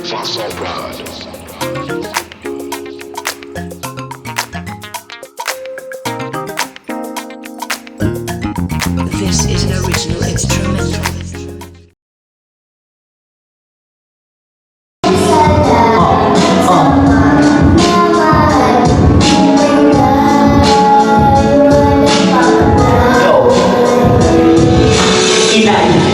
Fossil Pride. This is an original instrumental.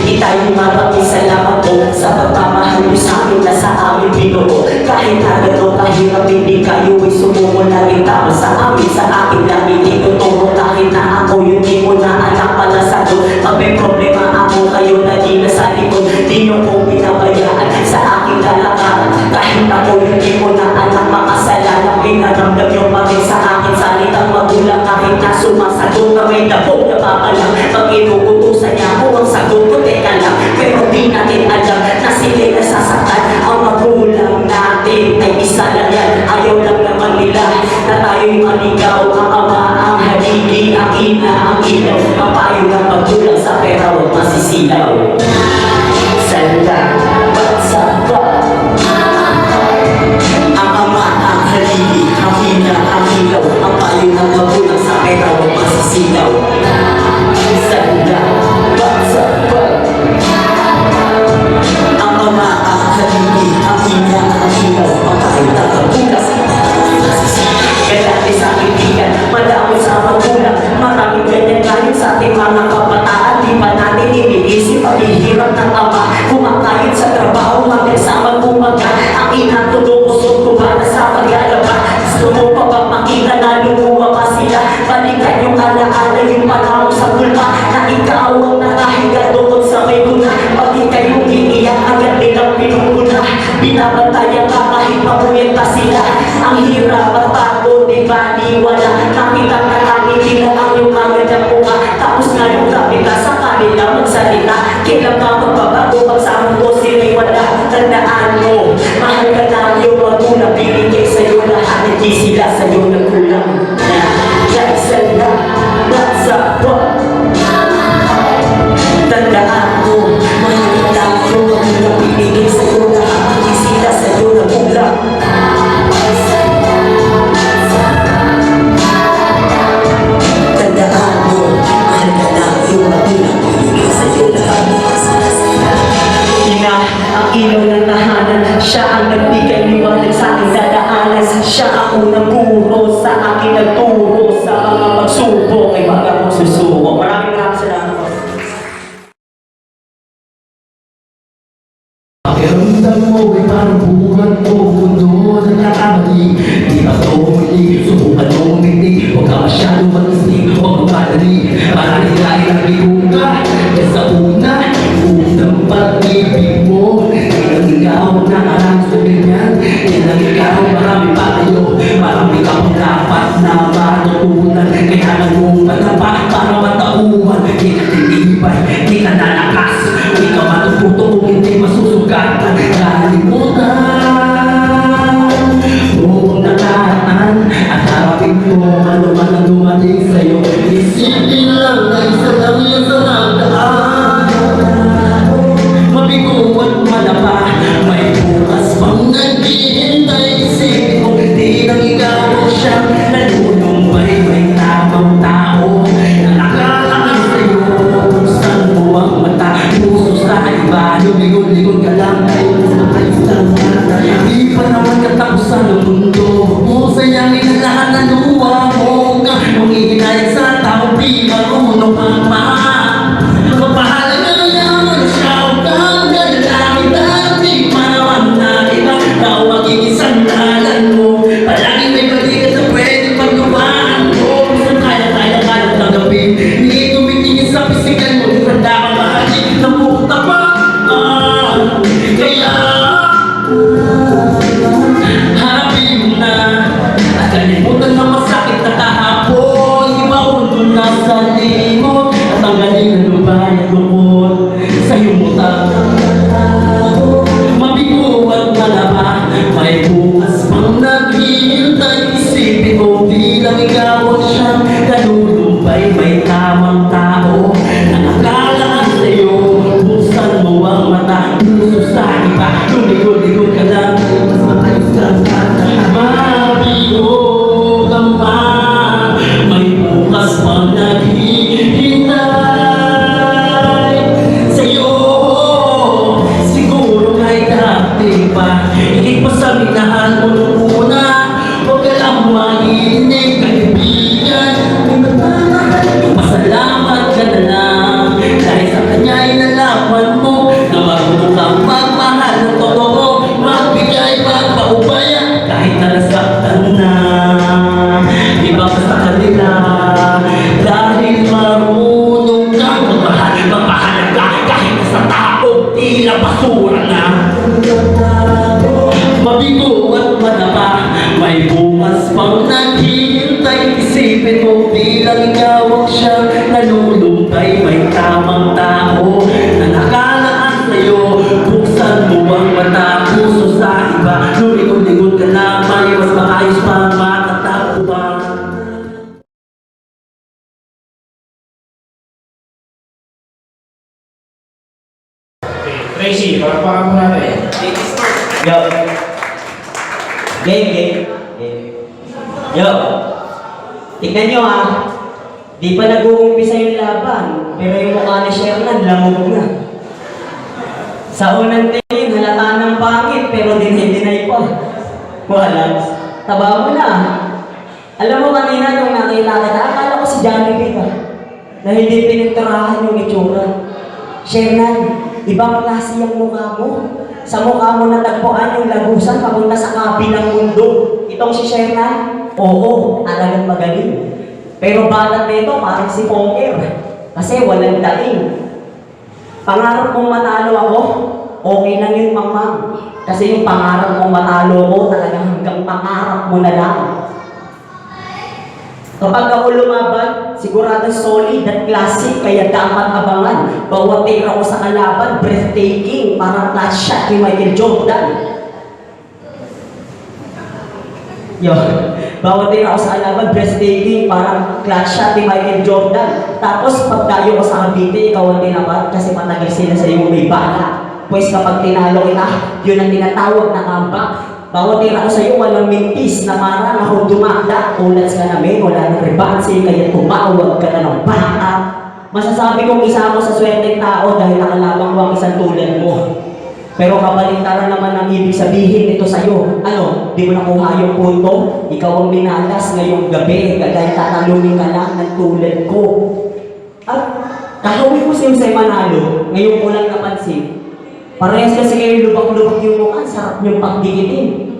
Itay, maraming salamat po sa pagmamahal niyo sa amin na sa amin binuo. Kahit na gano'n kahirap hindi kayo ay sumuko laging tama sa amin. Sa akin lagi tinuturo kahit na ako yung di mo na anak pala sa doon. Pag may problema ako kayo lagi na sa likod. Di nyo kong binabayaan sa aking lalakaran. Kahit ako yung di mo na anak makasalanan. Pinaramdam nyo pa rin sa akin salitang magulang. Kahit na sumasagot na may dabog na papalang. Pag inuutusan niya ako ang sagot ko teka lang. Pero di natin alam na sila'y nasasaktan. Ang magulang natin ay isa lang yan. Ayaw lang naman nila na tayo'y maligaw. Ang ama, ang haligi, ang ina, ang ilaw. Ang payo ng magulang sa pera huwag masisilaw. Salamat sa Pag. Ang ama, ang haligi, ang ina, ang ilaw. Ang payo ng magulang sa pera huwag masisilaw. Salamat sa Pag. Ang ama, ang haligi, ang ina, ang ilaw. Ang payo ng magulang sa pera huwag masisilaw. Kaya dati sa kaibigan, madami sa magulang. Maraming ganyan ngayon sa ating mga kabataan. Di ba natin iniisip ang hihirap ng ama? Kumakayod sa trabaho hanggang sa mag-umaga. Ang ina tulungusun ko ba na sa paglalaba? Gusto mo pa ba makita na lumuwa pa sila? Balikan yung alaala yung panahon sa bulma. Na ikaw ang nakahiga doon sa may guna. Pag ika'y umiiyak agad nilang pinuguna. Binabantayan ka kahit mabuyag pa sila. Ang hirap at pagod di ba di wala. Nakita na kami nila ang yung agad na buka. Tapos nga yung kapit ka sa kanila magsalita. Kailan ka magbabago pag sa mundo sila'y wala. Tandaan mo, mahal ka lang yung magulang. Binigay sa'yo lahat, hindi sila sa'yo nagkulang. Kaya salamat sa Pag. Tandaan mo, mahal ka lang yung magulang. Binigay sa'yo lahat, hindi sila sa'yo nagkulang. Tandaan mo, mahal ka lang yung magulang. Binigay sa'yo lahat, hindi sila sa'yo nagkulang. Ang ilaw ng tahanan, siya ang nagbigay liwanag sa aking dadaanan. Siya ang unang guro sa aking nagturo sa mga pagsubok ay baga kong susuko. Maraming salamat po. Pakiramdam mo ay parang buwan mo. Mundo na nakamali. Di ba ito muli? Subukan mo umiti. Huwag ka masyadong mag-isip. Huwag magpadali. Para hilahin ang bigong ka. E sa unang pag-ibig mo. Ilang ikaw na karang sa ganyan. Ilang ikaw marami pa kayo. Marami ka pang dapat na matutunan. Kaya nang matapat para matauhan. Di ka tinibay, di ka nalakas. Di ka matututo kung hindi masusugatan. Kalimutan mo ang tila basura na. Mabigo at madapa, may bukas pang naghihintay. Isipin mo bilang ikaw ang siyang nalulumpay. May tamang tao na nakalaan sa'yo. Buksan mo ang mata, puso sa iba. Lumikod-likod ka na, may mas maayos pa matatakbuhan. Tracy, parang mo natin. Yo. Game. Yo. Tignan nyo ha. Di pa nag-uumpisa yung laban. Pero yung mukha ni Sherman, lamog na. Sa unang tingin, halata ng pangit, pero dinay pa. Wala. Taba mo na. Alam mo kanina nung nakita kita, akala ko si Johnny Vic na hindi pininturahan yung itsura. Sherman, ibang klase yung mukha mo. Sa mukha mo natagpuan yung lagusan papunta sa kabilang mundo. Itong si Sherman, oo, talagang magaling. Pero balat nito parang si Poker. Kasi walang daing. Pangarap mong matalo ako, okay lang yun, Mama. Kasi yung pangarap mong matalo ko, talagang hanggang pangarap mo na lang. Kapag ako lumaban, sigurado solid at classic, kaya dapat abangan. Bawat tira ko sa kalaban, breathtaking, parang flash shot ni Michael Jordan. Bawat tira ko sa kalaban, breathtaking, parang clutch shot ni Michael Jordan. Tapos pag tayo ko sa Cavite, ikaw ang tinapat kasi matagal sila sa iyo may bala. Pues kapag tinalo kita, yun ang tinatawag na comeback. Bawat tira ko sa iyo, walang mintis na marang ako dumanda. Ulats ka namin, wala nang rebansi, kaya tumawag ka na ng baka. Masasabi kong isa ako sa swerteng tao dahil nakalabang ko ang isang tulad mo. Pero kabaliktaran naman ang ibig sabihin nito sa'yo. Ano, di mo nakuha yung punto? Ikaw ang minalas ngayong gabi, dahil tatalunin ka lang ng tulad ko. At kakawin ko si Jose Manalo, ngayon ko lang napansin. Parehas kasi kayo lubak-lubak yung mukha, sarap yung pagdikitin.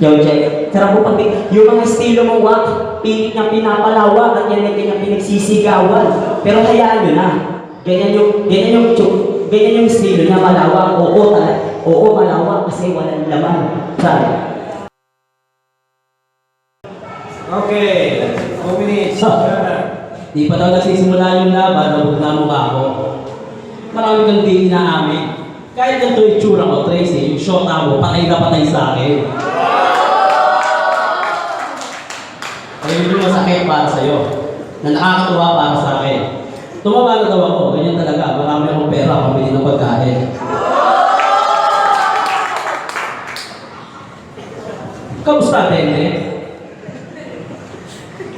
Yo, Jay, sarap mo pagdikitin. Yung mga estilo mong wak, pilit niyang pinapalawak at yan ay kanyang pinagsisigawan. Pero hayaan nyo na. Ganyan yung estilo niya, malawak. Oo, malawak kasi walang laman. Sorry. Okay, 2 minutes. Di pa daw nagsisimula yung laban, nabog na mukha ko. Marami kang di inaamin. Kahit ganito yung tsura ko, Tracy, yung shot ako, patay na patay sa akin. Ayun yung masakit para sa'yo, na nakakatuwa para sa akin. Tumaba na daw ako, ganyan talaga, marami akong pera, pambili ng pagkain. Kamusta, Tende?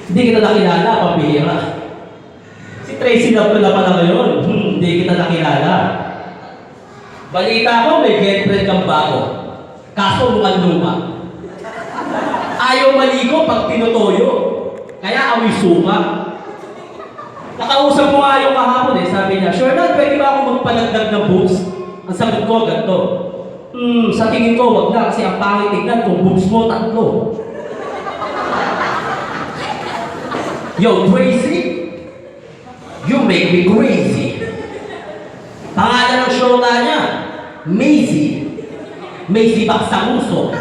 Hindi kita nakilala, pambihira. Si Tracy na pala ngayon, hindi kita nakilala. Balita ko, may girlfriend kang bago. Kaso mukhang luma. Ayaw maligo pag tinutoyo. Kaya amoy suka. Nakausap mo nga yung kahapon sabi niya, "Sure na, pwede ba akong magpalagdag ng boobs?" Ang sagot ko, ganito. Sa tingin ko, wag na kasi ang pangit tignan kung boobs mo 3. Yo, Tracy, you make me crazy. Pangalan ng show na niya, Maisy Baksamuso.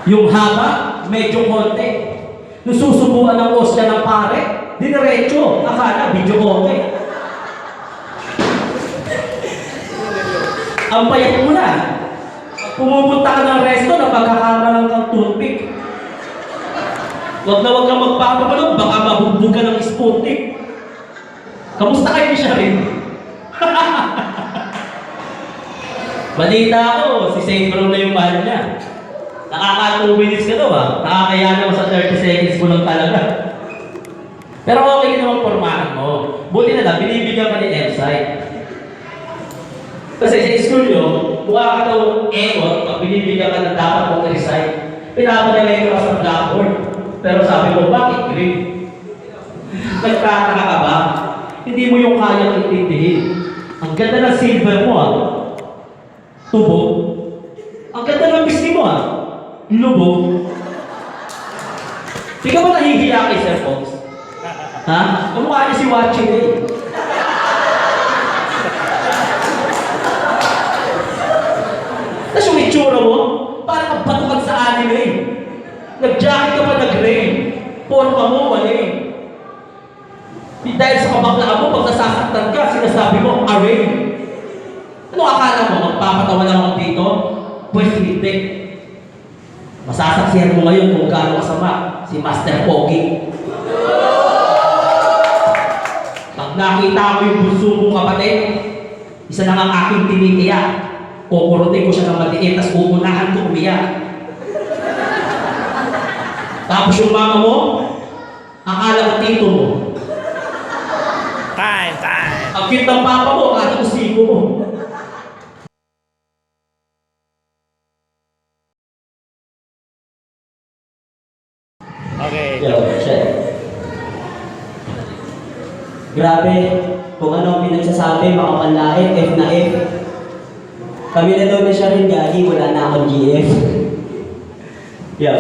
Yung haba, medyo konti. Nung susubuan ng Oscar ng pare, diniretso, akala video konti. Ang payat mo na. Pumupunta ka ng resto na pagkakamalang kang toothpick. Huwag kang magpapapalog, baka mabugbog ka ng Sputnik. Kamusta kayo siya rin? Balita ko, si Saint Bro na yung mahal niya. Nakaka 2 minutes ka daw Nakakaya naman sa 30 seconds mo lang talaga. Pero okay naman formahan mo. Buti na lang, binibigyan ka ni F-side. Kasi sa school nyo, mukha ka daw ekot pag binibigyan ka ng dapat mong recite. Pinapadalay ka sa blackboard. Pero sabi ko, bakit green? Nagtataka ka ba? Hindi mo yung kaya intindihin. Ang ganda ng silver mo Tubo. Ang ganda ng bisni mo Lubog. Di ka ba nahihiya kay Sir Fox? Ha? Kamukha niya si Watching kabaklaan mo pag nasasaktan ka, sinasabi mo, array. Ano akala mo, magpapatawa lang ako dito? Pwes hindi. Masasaksihan mo ngayon kung gaano kasama si Master Pogi. Pag nakita ko yung bunso mong kapatid, isa lang ang aking tinitiyak. Kukurutin ko siya ng matiit, tapos uunahan ko umiyak. Tapos yung mama mo, akala ko tito mo. Time. Ang cute ng papa mo, akala ko siko mo. Okay. Yo, shit. Grabe, kung ano ang pinagsasabi, makapanlait, F na F. Kami na daw na siya rin, gagi, wala na akong GF. Yo,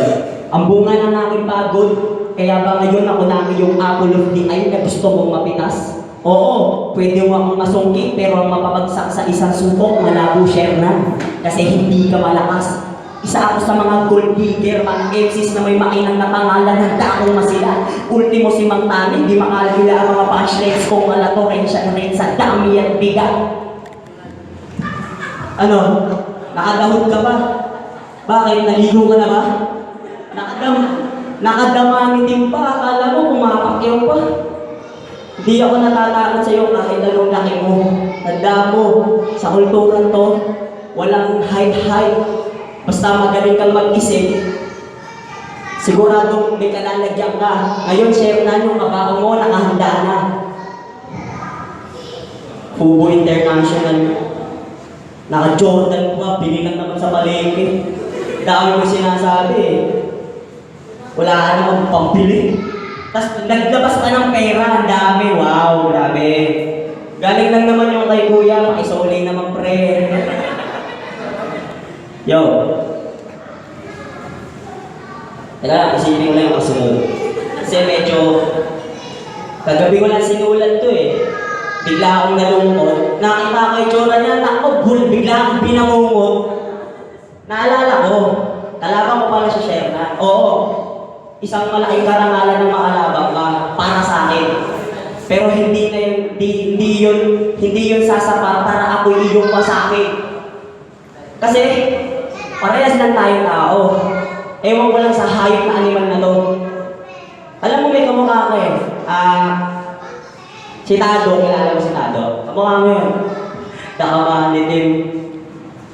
ang bunga ng aking pagod, kaya ba ngayon ako namin yung apple of the eye na gusto mong mapitas? Oo, pwede mo akong masungkit, pero ang mapapagsak sa isang sutok, malabo share na. Kasi hindi ka malakas. Isa ako sa mga gold digger, mga exes na may mainang na pangalan, handa akong masila. Ultimo si Mang Tani, di makalila ang mga punchlines kong malatorensya na rin sa dami at bigat. Ano? Nakadahod ka ba? Bakit? Naligo ka na ba? Nakadamanitin pa, akala mo pumapakyaw pa. Hindi ako natatakot sa'yo kahit anong laki mo. Tanda mo, sa kulturan to, walang hide-hide. Basta magaling kang mag-isip, siguradong may kalalagyan ka. Ngayon, share na yung kabaong mo, nakahanda na. Fubo International. Naka-Jordan pa, binilang naman sa palengke. Dami mo sinasabi eh. Wala ka namang pambili. Tapos naglabas ka ng pera, ang dami. Wow, grabe. Galing lang naman yung kay kuya, makisole naman pre. Yo. Teka, isipin ko lang yung kasunod. Kasi medyo, kagabi ko lang sinulat to eh. Bigla akong nalungkot. Nakita ko yung tsura niya, bigla akong binangungot. Naalala ko, kalaban ko pala si Sherna. Oo, isang malaking karangalan ng makalabang ka para sa akin. Pero hindi yun sasapat para ako iyong pa sa akin. Kasi, parehas lang tayong tao. Ewan ko lang sa hayop na animal na to. Alam mo may kamukha ko eh. Si Tado, kilala mo si Tado. Kamukha mo yun. Nakamanitim.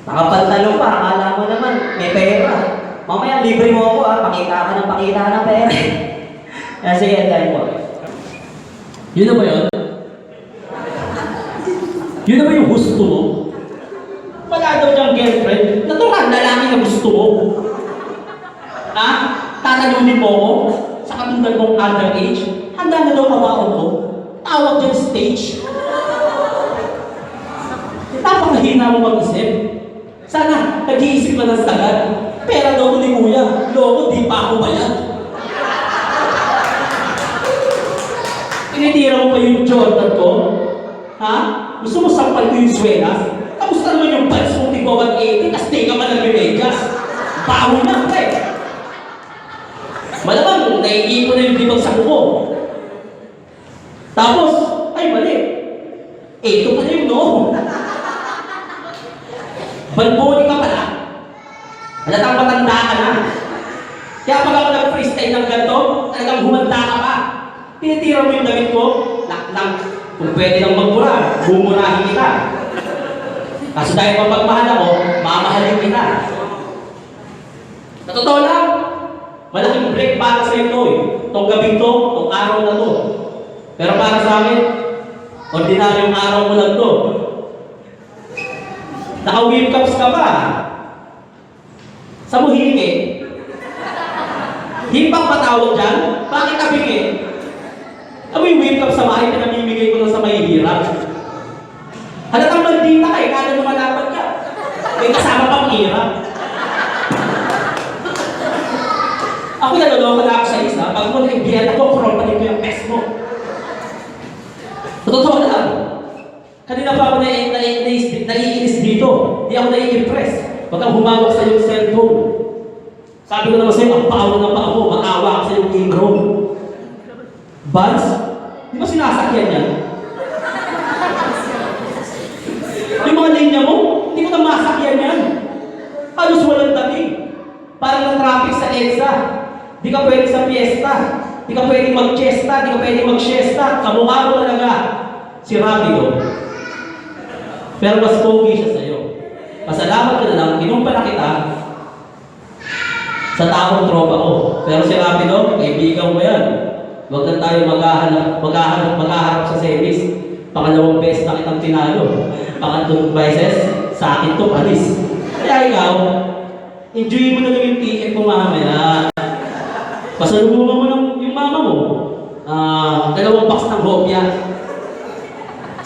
Nakapantalong pa, akala mo naman, may pera. Mamaya, libre mo ako pakita ka ng pera. Kaya sige, dahil po. Yun na ba yun? Yun na ba yung gusto mo? Wala daw diyang girlfriend. Natural na lang yung gusto mo. Ha? Tatalunin mo ko sa katulad mong underage? Handa na daw kabaon ko? Tawag dyan stage. Napakahina mo mag-isip. Sana, nag-iisip ka ng sagad. Pera daw ko ni kuya. Loko, di pa ako bayad. Tinitira mo pa yung Jordan ko? Ha? Gusto mo sampal ko yung swelas? Kamusta naman yung pants mo tigwa 180? Tapos di ka man nag-Vegas. Baho na, pre. Malamang, naiipon na yung libag sa kuko. Tapos, ay mali. Ito pala yung no. Balboni ka pala. Halatang matanda ka na. Kaya pag ako nag-freestyle ng ganito, talagang humanda ka pa. Tinitira mo yung damit ko, lang. Kung pwede nang magmura, bumurahin kita. Kasi dahil mapagmahal ako, mamahalin kita. Sa totoo lang, malaking break para sa ito eh. Itong gabing to, itong araw na to. Pero para sa akin, ordinaryong araw mo lang to. Naka-whip cups ka ba? Sa mo hingi? Himpang patawag dyan? Bakit kabingi? Ano yung whip cups sa bahay na namimigay ko lang sa mahihirap? Halatang bandita ka eh, kada lumalaban ka. May kasama pang hirap. Ako naloloko na ako sa isa, pag mo naibiyan ako, kurompanin ko yung pes mo. Sa totoo lang, kanina pa ako naiinis dito. Di ako nai-impress. Huwag kang humawak sa iyong cellphone. Sabi ko naman sa'yo, ang paawa ng paa mo, matawa ka sa iyong king room. Buds, di ba sinasakyan yan? mag-fiesta. Di ka pwedeng mag-fiesta, di ka pwedeng mag-fiesta. Kamukha mo talaga si Rapido. Pero mas pogi siya sa'yo. Pasalamat ka na lang, kinumpara kita sa taong tropa ko. Pero si Rapido, kaibigan mo yan. Huwag na tayo maghaharap sa semis. Pangalawang beses na kitang tinalo. Pangatlong beses, sa akin to, alis. Kaya ikaw, enjoy mo na lang yung ticket mo mamaya. Pasalubungan mo lang yung mama mo. 2 box ng hopya.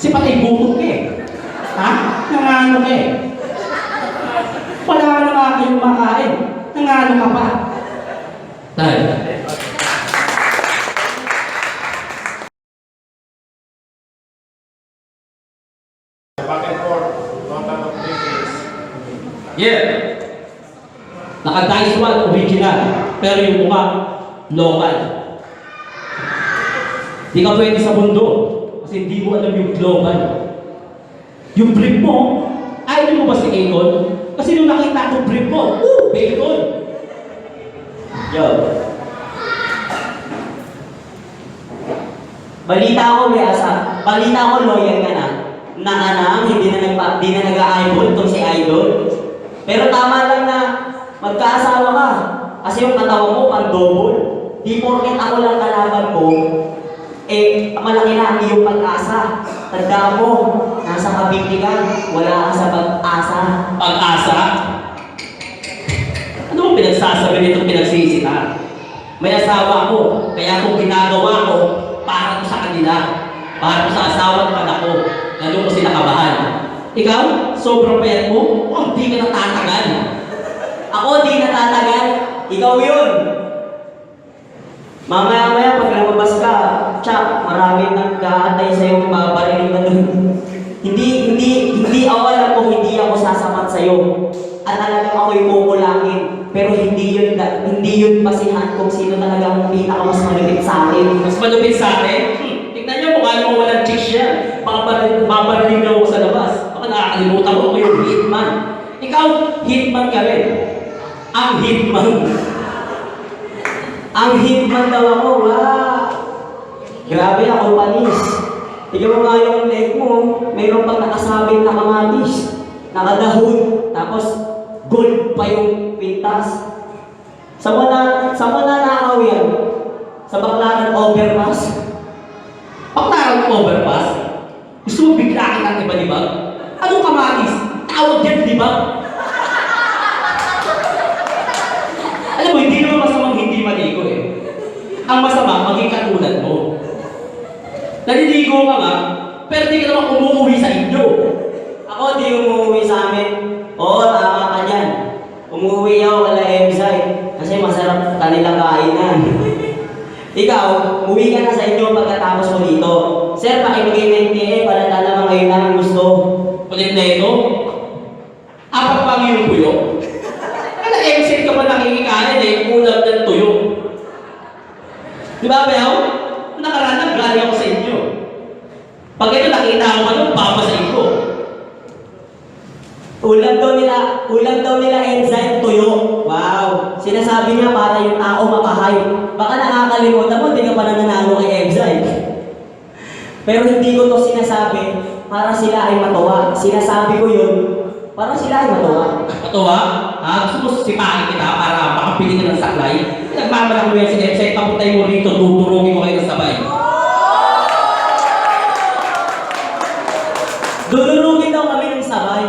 Si patay butok ka eh. Ha? Nangano ka eh. Wala ka na nga kayong makain. Nangano ka pa. Dahil. Back and forth. One time of 3 minutes. Yeah. Naka-dice one, original. Pero yung mukha, local. Di ka pwede sa mundo. Kasi hindi mo alam yung global. Yung brief mo, ayaw mo ba si Akon? Kasi nung nakita ko brief mo, Bacon! Yo. Balita ko, balita ko loyal ka na. Hindi na nag-idol itong si Idol. Pero tama lang na magkaasawa ka. Kasi yung katawan mo, pang-double. Di porket ako lang kalaban mo, malaki na ang iyong pag-asa. Tanda mo, nasa kabindi ka, wala ka sa pag-asa. Pag-asa? Ano bang pinagsasabi nitong pinagsisita? May asawa ko, kaya kung ginagawa ko, para ko sa kanila. Para ko sa asawa at anak ko. Lalo ko sila kabahan. Ikaw, sobrang payat mo, di ka natatagal. Ako di natatagal, ikaw yun. Mamaya-maya pag lumabas ka, tsak, maraming nag-aantay sa'yo, mabarilin ka dun. Hindi ako alam kung hindi ako sasapat sa'yo. At talagang ako'y kukulangin. Pero hindi yun basihan kung sino talaga ang pinakamas malupit sa akin. Mas malupit sa atin? Tignan niyo, mukha namang walang chicks yan. Babariling na ako sa labas. Baka nakakalimutan mo yung hitman. Ikaw, hitman ka rin. Ang hitman. Ang hitman daw ako, grabe ako panis. Tignan mo nga yung leg mo, mayroon pang nakasabing na kamatis, nakadahon, tapos gold pa yung pintas. Sa mo nakaw yan? Sa Baclaran overpass? Baclaran overpass? Gusto mo biglakin ng iba-libag? Anong kamatis? Tawag yan, di ba? Alam mo, hindi naman masamang hindi maligo eh. Ang masama, maging katulad mo. Naliligo ka nga, pero di ka naman umuwi sa inyo. Ako di umuwi sa amin. Oo, tama ka dyan. Umuwi ako kala Emzay kasi masarap kanilang kainan. Ikaw, umuwi ka na sa inyo pagkatapos mo dito. Sir, pakibigay ng NTA para naman kayo na ang gusto. Ulit na ito, apat pang yung puyo. Kala MC ka pa nakikikain eh, ulam ng tuyo. Di ba, Bel? Nakaraan, galing ako sa inyo. Pag ito nakita ko ka doon, babasahin ko. Ulam daw nila enzyme tuyo. Wow! Sinasabi niya para yung tao makahype. Baka nakakalimutan mo, hindi ka pa nananalo kay enzyme. Pero hindi ko to sinasabi para sila ay matuwa. Sinasabi ko yun para sila ay matuwa. Matuwa? Gusto mo sipahin kita para makapili ka ng saklay? Nagmamalang mo yan si website, papuntay mo rito, tuturugin mo kayo ng sabay. Dudurugin daw kami ng sabay.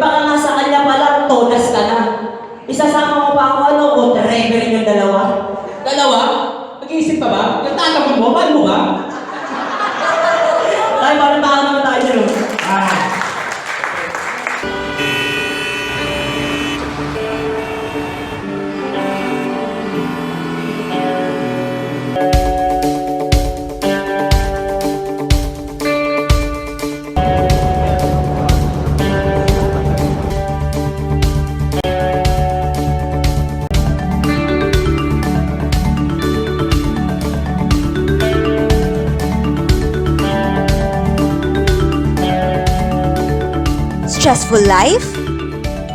Baka nga sa kanya pala, todas ka na. Isasama mo pa ako, o reverin yung dalawa. Dalawa? Nag-iisip pa ba? Yung tatanggol mo, mahal mo ba? Ay, parang baka naman tayo dyan. Stressful life?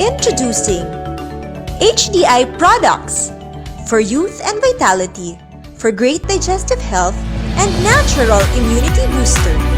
Introducing HDI products for youth and vitality, for great digestive health, and natural immunity booster.